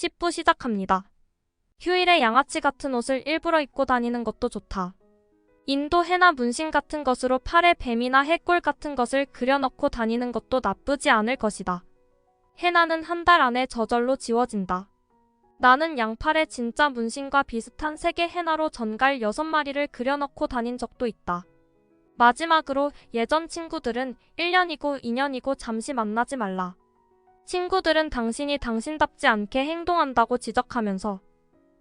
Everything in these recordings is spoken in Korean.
10부 시작합니다. 휴일에 양아치 같은 옷을 일부러 입고 다니는 것도 좋다. 인도 해나 문신 같은 것으로 팔에 뱀이나 해골 같은 것을 그려넣고 다니는 것도 나쁘지 않을 것이다. 해나는 한 달 안에 저절로 지워진다. 나는 양팔에 진짜 문신과 비슷한 색의 해나로 전갈 6마리를 그려넣고 다닌 적도 있다. 마지막으로 예전 친구들은 1년이고 2년이고 잠시 만나지 말라. 친구들은 당신이 당신답지 않게 행동한다고 지적하면서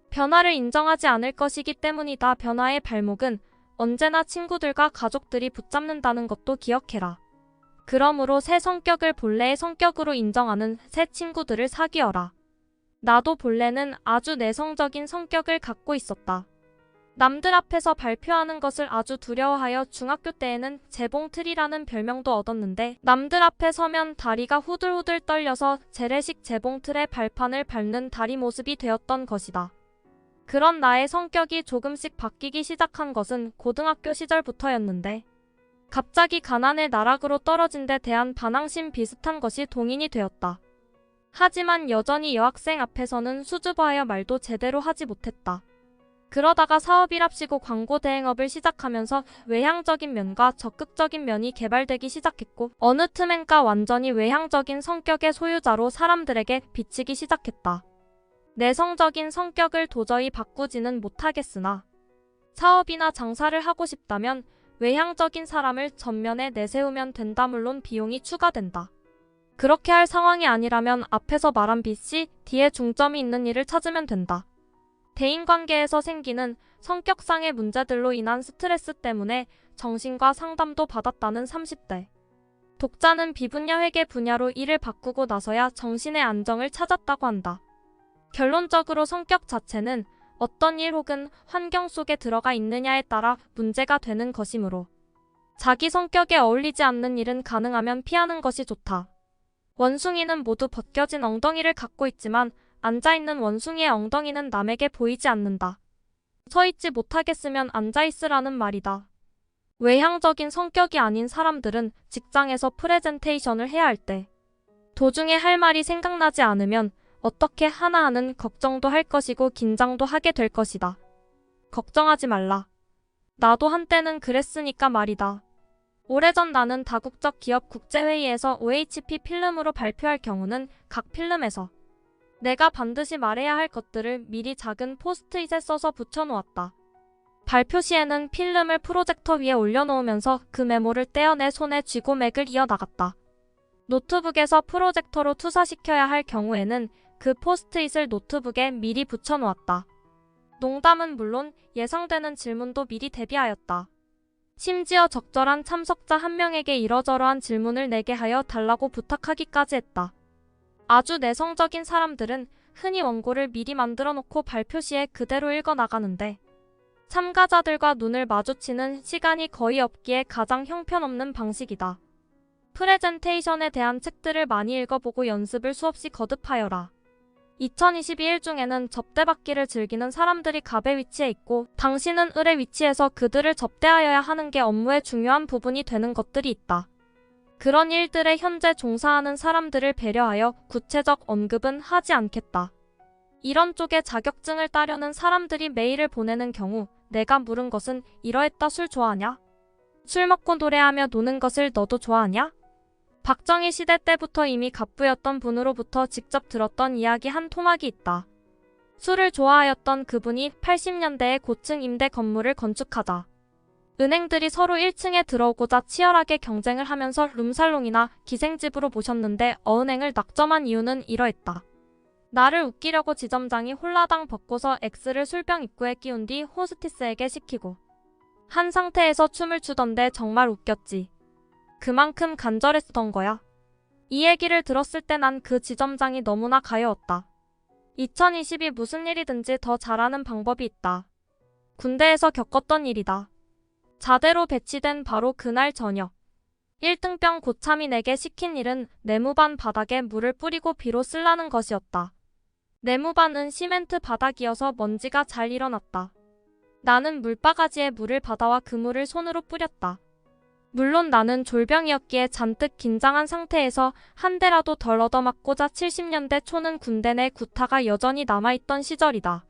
변화를 인정하지 않을 것이기 때문이다. 변화의 발목은 언제나 친구들과 가족들이 붙잡는다는 것도 기억해라. 그러므로 새 성격을 본래의 성격으로 인정하는 새 친구들을 사귀어라. 나도 본래는 아주 내성적인 성격을 갖고 있었다. 남들 앞에서 발표하는 것을 아주 두려워하여 중학교 때에는 재봉틀이라는 별명도 얻었는데 남들 앞에 서면 다리가 후들후들 떨려서 재래식 재봉틀의 발판을 밟는 다리 모습이 되었던 것이다. 그런 나의 성격이 조금씩 바뀌기 시작한 것은 고등학교 시절부터였는데 갑자기 가난의 나락으로 떨어진 데 대한 반항심 비슷한 것이 동인이 되었다. 하지만 여전히 여학생 앞에서는 수줍어하여 말도 제대로 하지 못했다. 그러다가 사업이랍시고 광고 대행업을 시작하면서 외향적인 면과 적극적인 면이 개발되기 시작했고 어느 틈엔가 완전히 외향적인 성격의 소유자로 사람들에게 비치기 시작했다. 내성적인 성격을 도저히 바꾸지는 못하겠으나 사업이나 장사를 하고 싶다면 외향적인 사람을 전면에 내세우면 된다. 물론 비용이 추가된다. 그렇게 할 상황이 아니라면 앞에서 말한 B, C, D에 중점이 있는 일을 찾으면 된다. 대인관계에서 생기는 성격상의 문제들로 인한 스트레스 때문에 정신과 상담도 받았다는 30대. 독자는 비분야 회계 분야로 일을 바꾸고 나서야 정신의 안정을 찾았다고 한다. 결론적으로 성격 자체는 어떤 일 혹은 환경 속에 들어가 있느냐에 따라 문제가 되는 것이므로 자기 성격에 어울리지 않는 일은 가능하면 피하는 것이 좋다. 원숭이는 모두 벗겨진 엉덩이를 갖고 있지만 앉아있는 원숭이의 엉덩이는 남에게 보이지 않는다. 서있지 못하겠으면 앉아있으라는 말이다. 외향적인 성격이 아닌 사람들은 직장에서 프레젠테이션을 해야 할 때 도중에 할 말이 생각나지 않으면 어떻게 하나 하는 걱정도 할 것이고 긴장도 하게 될 것이다. 걱정하지 말라. 나도 한때는 그랬으니까 말이다. 오래전 나는 다국적 기업 국제회의에서 OHP 필름으로 발표할 경우는 각 필름에서 내가 반드시 말해야 할 것들을 미리 작은 포스트잇에 써서 붙여놓았다. 발표 시에는 필름을 프로젝터 위에 올려놓으면서 그 메모를 떼어내 손에 쥐고 맥을 이어나갔다. 노트북에서 프로젝터로 투사시켜야 할 경우에는 그 포스트잇을 노트북에 미리 붙여놓았다. 농담은 물론 예상되는 질문도 미리 대비하였다. 심지어 적절한 참석자 한 명에게 이러저러한 질문을 내게 하여 달라고 부탁하기까지 했다. 아주 내성적인 사람들은 흔히 원고를 미리 만들어 놓고 발표 시에 그대로 읽어 나가는데 참가자들과 눈을 마주치는 시간이 거의 없기에 가장 형편없는 방식이다. 프레젠테이션에 대한 책들을 많이 읽어보고 연습을 수없이 거듭하여라. 2022일 중에는 접대받기를 즐기는 사람들이 갑의 위치에 있고 당신은 을의 위치에서 그들을 접대하여야 하는 게 업무의 중요한 부분이 되는 것들이 있다. 그런 일들에 현재 종사하는 사람들을 배려하여 구체적 언급은 하지 않겠다. 이런 쪽에 자격증을 따려는 사람들이 메일을 보내는 경우 내가 물은 것은 이러했다. 술 좋아하냐? 술 먹고 노래하며 노는 것을 너도 좋아하냐? 박정희 시대 때부터 이미 갑부였던 분으로부터 직접 들었던 이야기 한 토막이 있다. 술을 좋아하였던 그분이 80년대에 고층 임대 건물을 건축하자 은행들이 서로 1층에 들어오고자 치열하게 경쟁을 하면서 룸살롱이나 기생집으로 모셨는데 어은행을 낙점한 이유는 이러했다. 나를 웃기려고 지점장이 홀라당 벗고서 X를 술병 입구에 끼운 뒤 호스티스에게 시키고 한 상태에서 춤을 추던데 정말 웃겼지. 그만큼 간절했던 거야. 이 얘기를 들었을 때 난 그 지점장이 너무나 가여웠다. 2022 무슨 일이든지 더 잘하는 방법이 있다. 군대에서 겪었던 일이다. 자대로 배치된 바로 그날 저녁. 1등병 고참이 내게 시킨 일은 내무반 바닥에 물을 뿌리고 비로 쓸라는 것이었다. 내무반은 시멘트 바닥이어서 먼지가 잘 일어났다. 나는 물바가지에 물을 받아와 그 물을 손으로 뿌렸다. 물론 나는 졸병이었기에 잔뜩 긴장한 상태에서 한 대라도 덜 얻어맞고자 70년대 초는 군대 내 구타가 여전히 남아있던 시절이다.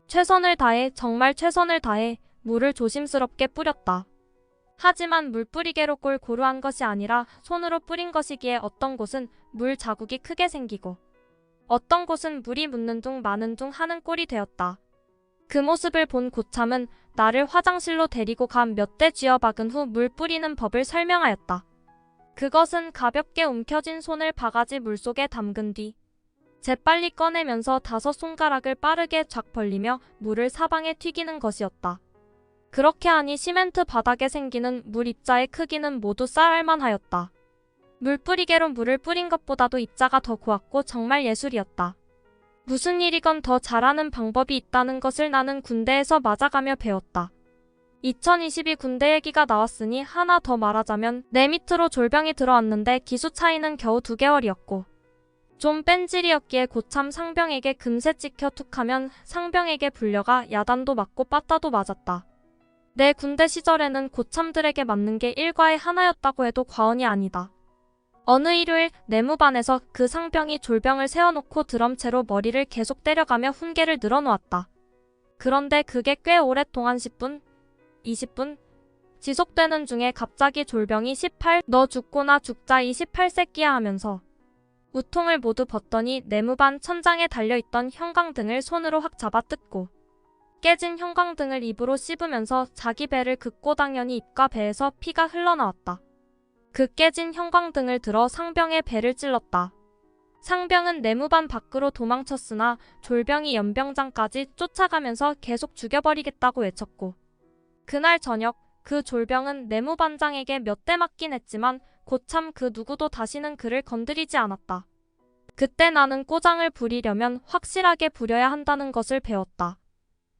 최선을 다해, 정말 최선을 다해 물을 조심스럽게 뿌렸다. 하지만 물 뿌리개로 골고루 한 것이 아니라 손으로 뿌린 것이기에 어떤 곳은 물 자국이 크게 생기고 어떤 곳은 물이 묻는 둥 마는 둥 하는 꼴이 되었다. 그 모습을 본 고참은 나를 화장실로 데리고 간 몇 대 쥐어박은 후 물 뿌리는 법을 설명하였다. 그것은 가볍게 움켜쥔 손을 바가지 물속에 담근 뒤 재빨리 꺼내면서 5손가락을 빠르게 쫙 벌리며 물을 사방에 튀기는 것이었다. 그렇게 하니 시멘트 바닥에 생기는 물 입자의 크기는 모두 쌀알만 하였다. 물뿌리개로 물을 뿌린 것보다도 입자가 더 고왔고 정말 예술이었다. 무슨 일이건 더 잘하는 방법이 있다는 것을 나는 군대에서 맞아가며 배웠다. 2022 군대 얘기가 나왔으니 하나 더 말하자면 내 밑으로 졸병이 들어왔는데 기수 차이는 겨우 2개월이었고 좀 뺀질이었기에 고참 상병에게 금세 찍혀 툭하면 상병에게 불려가 야단도 맞고 빠따도 맞았다. 내 군대 시절에는 고참들에게 맞는 게 일과의 하나였다고 해도 과언이 아니다. 어느 일요일 내무반에서 그 상병이 졸병을 세워놓고 드럼체로 머리를 계속 때려가며 훈계를 늘어놓았다. 그런데 그게 꽤 오랫동안 10분, 20분 지속되는 중에 갑자기 졸병이 18, 너 죽고나 죽자 이 18새끼야 하면서 우통을 모두 벗더니 내무반 천장에 달려있던 형광등을 손으로 확 잡아 뜯고 깨진 형광등을 입으로 씹으면서 자기 배를 긋고 당연히 입과 배에서 피가 흘러나왔다. 그 깨진 형광등을 들어 상병의 배를 찔렀다. 상병은 내무반 밖으로 도망쳤으나 졸병이 연병장까지 쫓아가면서 계속 죽여버리겠다고 외쳤고 그날 저녁 그 졸병은 내무반장에게 몇 대 맞긴 했지만 고참 그 누구도 다시는 그를 건드리지 않았다. 그때 나는 꼬장을 부리려면 확실하게 부려야 한다는 것을 배웠다.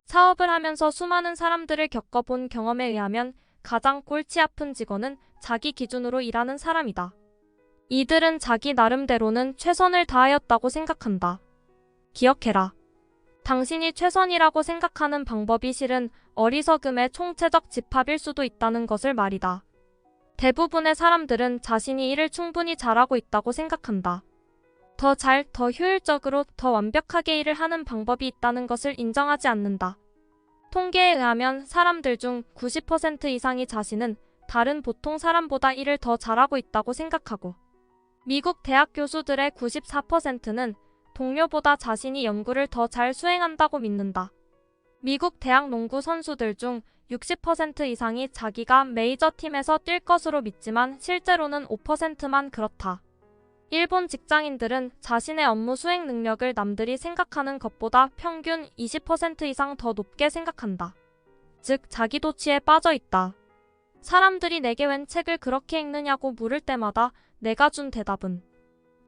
사업을 하면서 수많은 사람들을 겪어본 경험에 의하면 가장 골치 아픈 직원은 자기 기준으로 일하는 사람이다. 이들은 자기 나름대로는 최선을 다하였다고 생각한다. 기억해라. 당신이 최선이라고 생각하는 방법이 실은 어리석음의 총체적 집합일 수도 있다는 것을 말이다. 대부분의 사람들은 자신이 일을 충분히 잘하고 있다고 생각한다. 더 잘, 더 효율적으로, 더 완벽하게 일을 하는 방법이 있다는 것을 인정하지 않는다. 통계에 의하면 사람들 중 90% 이상이 자신은 다른 보통 사람보다 일을 더 잘하고 있다고 생각하고 미국 대학 교수들의 94%는 동료보다 자신이 연구를 더 잘 수행한다고 믿는다. 미국 대학 농구 선수들 중 60% 이상이 자기가 메이저 팀에서 뛸 것으로 믿지만 실제로는 5%만 그렇다. 일본 직장인들은 자신의 업무 수행 능력을 남들이 생각하는 것보다 평균 20% 이상 더 높게 생각한다. 즉 자기도취에 빠져 있다. 사람들이 내게 웬 책을 그렇게 읽느냐고 물을 때마다 내가 준 대답은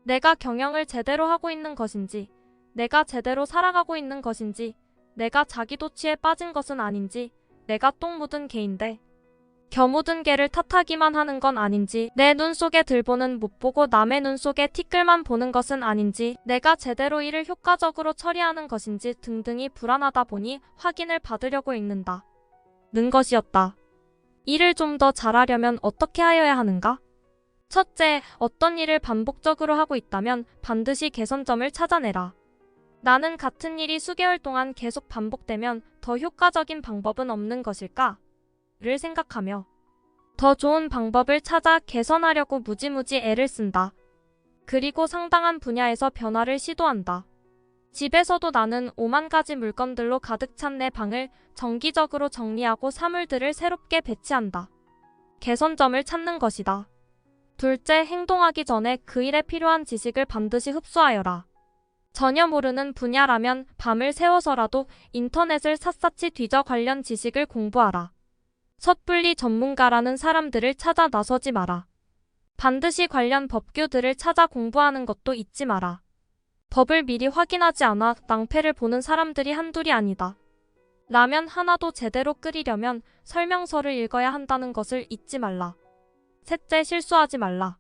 내가 경영을 제대로 하고 있는 것인지, 내가 제대로 살아가고 있는 것인지, 내가 자기도취에 빠진 것은 아닌지, 내가 똥 묻은 개인데 겨 묻은 개를 탓하기만 하는 건 아닌지, 내 눈 속에 들보는 못 보고 남의 눈 속에 티끌만 보는 것은 아닌지, 내가 제대로 일을 효과적으로 처리하는 것인지 등등이 불안하다 보니 확인을 받으려고 읽는다. 는 것이었다. 일을 좀 더 잘하려면 어떻게 하여야 하는가? 첫째, 어떤 일을 반복적으로 하고 있다면 반드시 개선점을 찾아내라. 나는 같은 일이 수개월 동안 계속 반복되면 더 효과적인 방법은 없는 것일까? 를 생각하며 더 좋은 방법을 찾아 개선하려고 무지무지 애를 쓴다. 그리고 상당한 분야에서 변화를 시도한다. 집에서도 나는 5만 가지 물건들로 가득 찬 내 방을 정기적으로 정리하고 사물들을 새롭게 배치한다. 개선점을 찾는 것이다. 둘째, 행동하기 전에 그 일에 필요한 지식을 반드시 흡수하여라. 전혀 모르는 분야라면 밤을 새워서라도 인터넷을 샅샅이 뒤져 관련 지식을 공부하라. 섣불리 전문가라는 사람들을 찾아 나서지 마라. 반드시 관련 법규들을 찾아 공부하는 것도 잊지 마라. 법을 미리 확인하지 않아 낭패를 보는 사람들이 한둘이 아니다. 라면 하나도 제대로 끓이려면 설명서를 읽어야 한다는 것을 잊지 말라. 셋째, 실수하지 말라.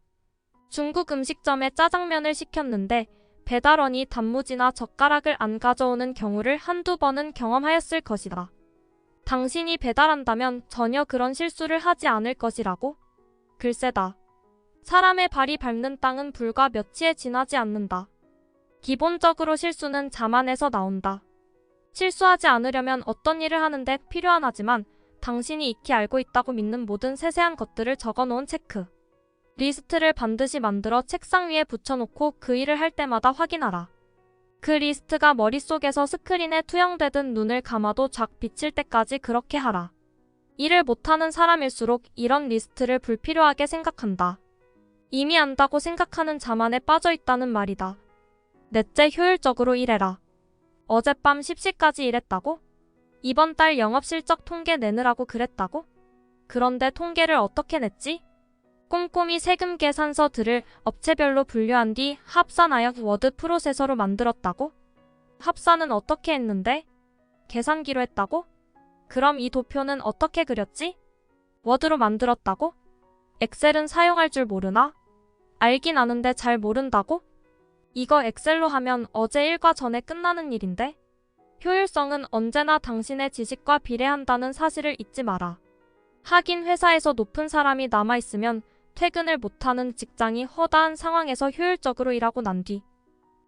중국 음식점에 짜장면을 시켰는데 배달원이 단무지나 젓가락을 안 가져오는 경우를 한두 번은 경험하였을 것이다. 당신이 배달한다면 전혀 그런 실수를 하지 않을 것이라고? 글쎄다. 사람의 발이 밟는 땅은 불과 며칠에 지나지 않는다. 기본적으로 실수는 자만에서 나온다. 실수하지 않으려면 어떤 일을 하는데 필요한 하지만 당신이 익히 알고 있다고 믿는 모든 세세한 것들을 적어놓은 체크 리스트를 반드시 만들어 책상 위에 붙여놓고 그 일을 할 때마다 확인하라. 그 리스트가 머릿속에서 스크린에 투영되든 눈을 감아도 쫙 비칠 때까지 그렇게 하라. 일을 못하는 사람일수록 이런 리스트를 불필요하게 생각한다. 이미 안다고 생각하는 자만에 빠져있다는 말이다. 넷째, 효율적으로 일해라. 어젯밤 10시까지 일했다고? 이번 달 영업실적 통계 내느라고 그랬다고? 그런데 통계를 어떻게 냈지? 꼼꼼히 세금 계산서들을 업체별로 분류한 뒤 합산하여 워드 프로세서로 만들었다고? 합산은 어떻게 했는데? 계산기로 했다고? 그럼 이 도표는 어떻게 그렸지? 워드로 만들었다고? 엑셀은 사용할 줄 모르나? 알긴 아는데 잘 모른다고? 이거 엑셀로 하면 어제 일과 전에 끝나는 일인데? 효율성은 언제나 당신의 지식과 비례한다는 사실을 잊지 마라. 하긴 회사에서 높은 사람이 남아있으면 퇴근을 못하는 직장이 허다한 상황에서 효율적으로 일하고 난 뒤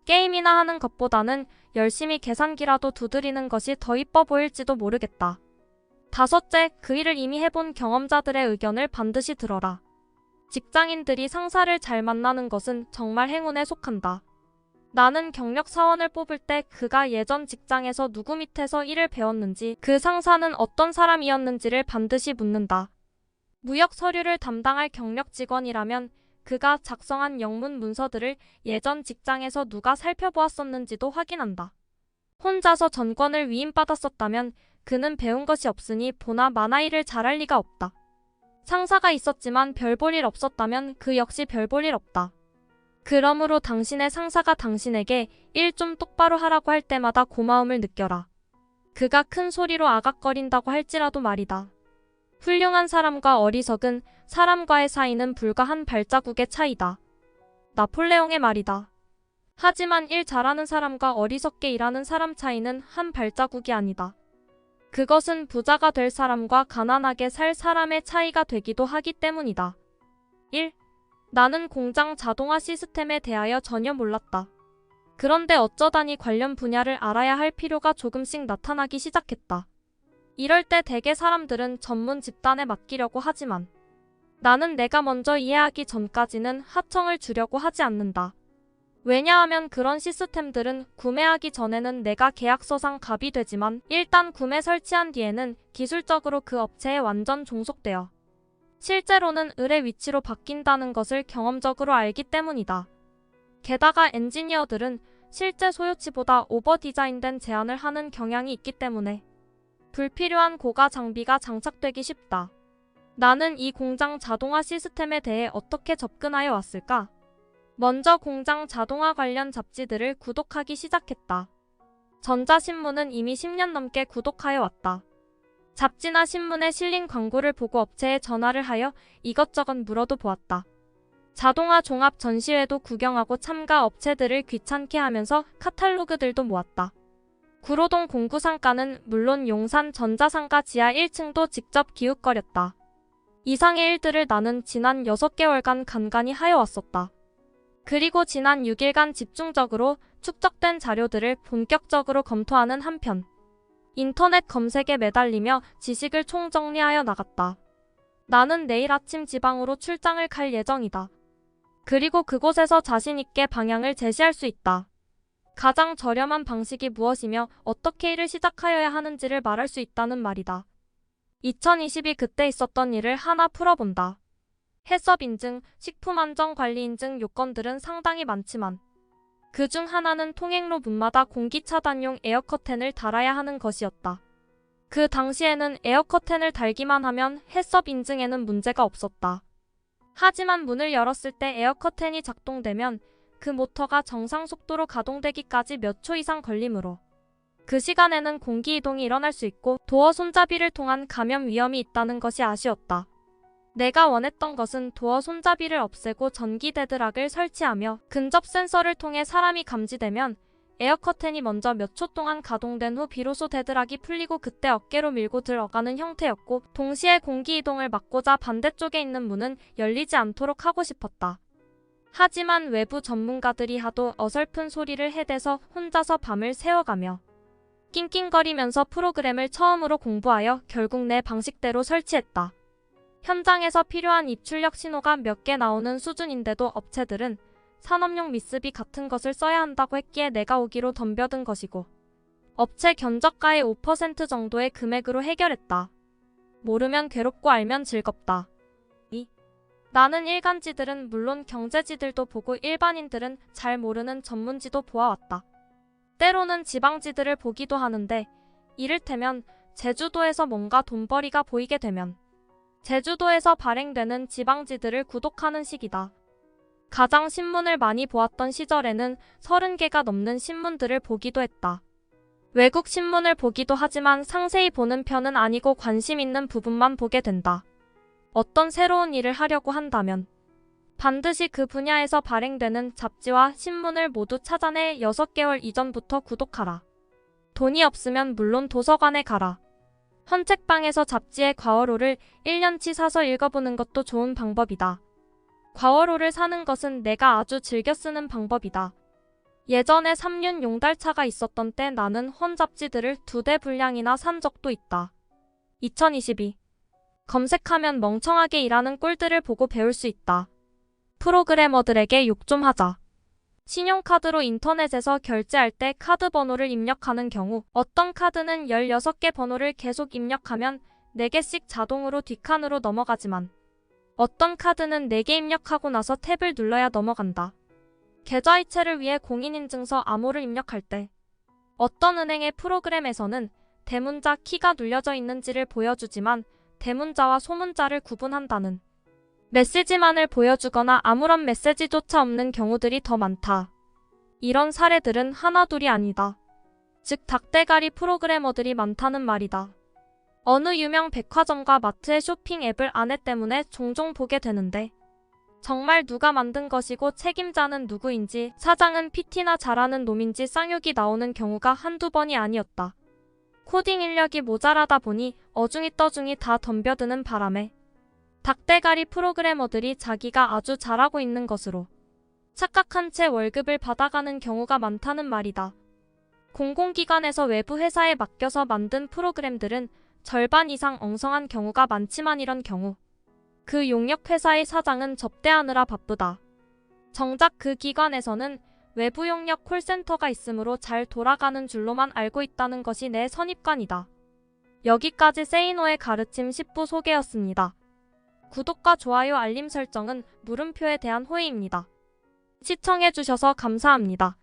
게임이나 하는 것보다는 열심히 계산기라도 두드리는 것이 더 이뻐 보일지도 모르겠다. 다섯째, 그 일을 이미 해본 경험자들의 의견을 반드시 들어라. 직장인들이 상사를 잘 만나는 것은 정말 행운에 속한다. 나는 경력 사원을 뽑을 때 그가 예전 직장에서 누구 밑에서 일을 배웠는지, 그 상사는 어떤 사람이었는지를 반드시 묻는다. 무역 서류를 담당할 경력 직원이라면 그가 작성한 영문 문서들을 예전 직장에서 누가 살펴보았었는지도 확인한다. 혼자서 전권을 위임받았었다면 그는 배운 것이 없으니 보나 마나 일을 잘할 리가 없다. 상사가 있었지만 별 볼 일 없었다면 그 역시 별 볼 일 없다. 그러므로 당신의 상사가 당신에게 일 좀 똑바로 하라고 할 때마다 고마움을 느껴라. 그가 큰 소리로 아각거린다고 할지라도 말이다. 훌륭한 사람과 어리석은 사람과의 사이는 불과 한 발자국의 차이다. 나폴레옹의 말이다. 하지만 일 잘하는 사람과 어리석게 일하는 사람 차이는 한 발자국이 아니다. 그것은 부자가 될 사람과 가난하게 살 사람의 차이가 되기도 하기 때문이다. 1. 나는 공장 자동화 시스템에 대하여 전혀 몰랐다. 그런데 어쩌다니 관련 분야를 알아야 할 필요가 조금씩 나타나기 시작했다. 이럴 때 대개 사람들은 전문 집단에 맡기려고 하지만 나는 내가 먼저 이해하기 전까지는 하청을 주려고 하지 않는다. 왜냐하면 그런 시스템들은 구매하기 전에는 내가 계약서상 갑이 되지만 일단 구매 설치한 뒤에는 기술적으로 그 업체에 완전 종속되어 실제로는 을의 위치로 바뀐다는 것을 경험적으로 알기 때문이다. 게다가 엔지니어들은 실제 소요치보다 오버 디자인된 제안을 하는 경향이 있기 때문에 불필요한 고가 장비가 장착되기 쉽다. 나는 이 공장 자동화 시스템에 대해 어떻게 접근하여 왔을까? 먼저 공장 자동화 관련 잡지들을 구독하기 시작했다. 전자신문은 이미 10년 넘게 구독하여 왔다. 잡지나 신문에 실린 광고를 보고 업체에 전화를 하여 이것저것 물어도 보았다. 자동화 종합 전시회도 구경하고 참가 업체들을 귀찮게 하면서 카탈로그들도 모았다. 구로동 공구상가는 물론 용산 전자상가 지하 1층도 직접 기웃거렸다. 이상의 일들을 나는 지난 6개월간 간간히 하여 왔었다. 그리고 지난 6일간 집중적으로 축적된 자료들을 본격적으로 검토하는 한편 인터넷 검색에 매달리며 지식을 총정리하여 나갔다. 나는 내일 아침 지방으로 출장을 갈 예정이다. 그리고 그곳에서 자신있게 방향을 제시할 수 있다. 가장 저렴한 방식이 무엇이며 어떻게 일을 시작하여야 하는지를 말할 수 있다는 말이다. 2022 그때 있었던 일을 하나 풀어본다. 해썹 인증, 식품안전관리 인증 요건들은 상당히 많지만 그 중 하나는 통행로 문마다 공기차단용 에어커튼을 달아야 하는 것이었다. 그 당시에는 에어커튼을 달기만 하면 해썹 인증에는 문제가 없었다. 하지만 문을 열었을 때 에어커튼이 작동되면 그 모터가 정상 속도로 가동되기까지 몇 초 이상 걸리므로 그 시간에는 공기 이동이 일어날 수 있고 도어 손잡이를 통한 감염 위험이 있다는 것이 아쉬웠다. 내가 원했던 것은 도어 손잡이를 없애고 전기 데드락을 설치하며 근접 센서를 통해 사람이 감지되면 에어커튼이 먼저 몇 초 동안 가동된 후 비로소 데드락이 풀리고 그때 어깨로 밀고 들어가는 형태였고 동시에 공기 이동을 막고자 반대쪽에 있는 문은 열리지 않도록 하고 싶었다. 하지만 외부 전문가들이 하도 어설픈 소리를 해대서 혼자서 밤을 새워가며 낑낑거리면서 프로그램을 처음으로 공부하여 결국 내 방식대로 설치했다. 현장에서 필요한 입출력 신호가 몇 개 나오는 수준인데도 업체들은 산업용 미스비 같은 것을 써야 한다고 했기에 내가 오기로 덤벼든 것이고 업체 견적가의 5% 정도의 금액으로 해결했다. 모르면 괴롭고 알면 즐겁다. 나는 일간지들은 물론 경제지들도 보고 일반인들은 잘 모르는 전문지도 보아왔다. 때로는 지방지들을 보기도 하는데 이를테면 제주도에서 뭔가 돈벌이가 보이게 되면 제주도에서 발행되는 지방지들을 구독하는 식이다. 가장 신문을 많이 보았던 시절에는 30개가 넘는 신문들을 보기도 했다. 외국 신문을 보기도 하지만 상세히 보는 편은 아니고 관심 있는 부분만 보게 된다. 어떤 새로운 일을 하려고 한다면 반드시 그 분야에서 발행되는 잡지와 신문을 모두 찾아내 6개월 이전부터 구독하라. 돈이 없으면 물론 도서관에 가라. 헌책방에서 잡지의 과월호를 1년치 사서 읽어보는 것도 좋은 방법이다. 과월호를 사는 것은 내가 아주 즐겨 쓰는 방법이다. 예전에 3륜 용달차가 있었던 때 나는 헌 잡지들을 2대 분량이나 산 적도 있다. 2022 검색하면 멍청하게 일하는 꼴들을 보고 배울 수 있다. 프로그래머들에게 욕 좀 하자. 신용카드로 인터넷에서 결제할 때 카드 번호를 입력하는 경우 어떤 카드는 16개 번호를 계속 입력하면 4개씩 자동으로 뒷칸으로 넘어가지만 어떤 카드는 4개 입력하고 나서 탭을 눌러야 넘어간다. 계좌이체를 위해 공인인증서 암호를 입력할 때 어떤 은행의 프로그램에서는 대문자 키가 눌려져 있는지를 보여주지만 대문자와 소문자를 구분한다는 메시지만을 보여주거나 아무런 메시지조차 없는 경우들이 더 많다. 이런 사례들은 하나둘이 아니다. 즉 닭대가리 프로그래머들이 많다는 말이다. 어느 유명 백화점과 마트의 쇼핑 앱을 아내 때문에 종종 보게 되는데 정말 누가 만든 것이고 책임자는 누구인지 사장은 PT나 잘하는 놈인지 쌍욕이 나오는 경우가 한두 번이 아니었다. 코딩 인력이 모자라다 보니 어중이 떠중이 다 덤벼드는 바람에 닭대가리 프로그래머들이 자기가 아주 잘하고 있는 것으로 착각한 채 월급을 받아가는 경우가 많다는 말이다. 공공기관에서 외부 회사에 맡겨서 만든 프로그램들은 절반 이상 엉성한 경우가 많지만 이런 경우 그 용역 회사의 사장은 접대하느라 바쁘다. 정작 그 기관에서는 외부 용역 콜센터가 있으므로 잘 돌아가는 줄로만 알고 있다는 것이 내 선입관이다. 여기까지 세이노의 가르침 10부 소개였습니다. 구독과 좋아요 알림 설정은 물음표에 대한 호의입니다. 시청해주셔서 감사합니다.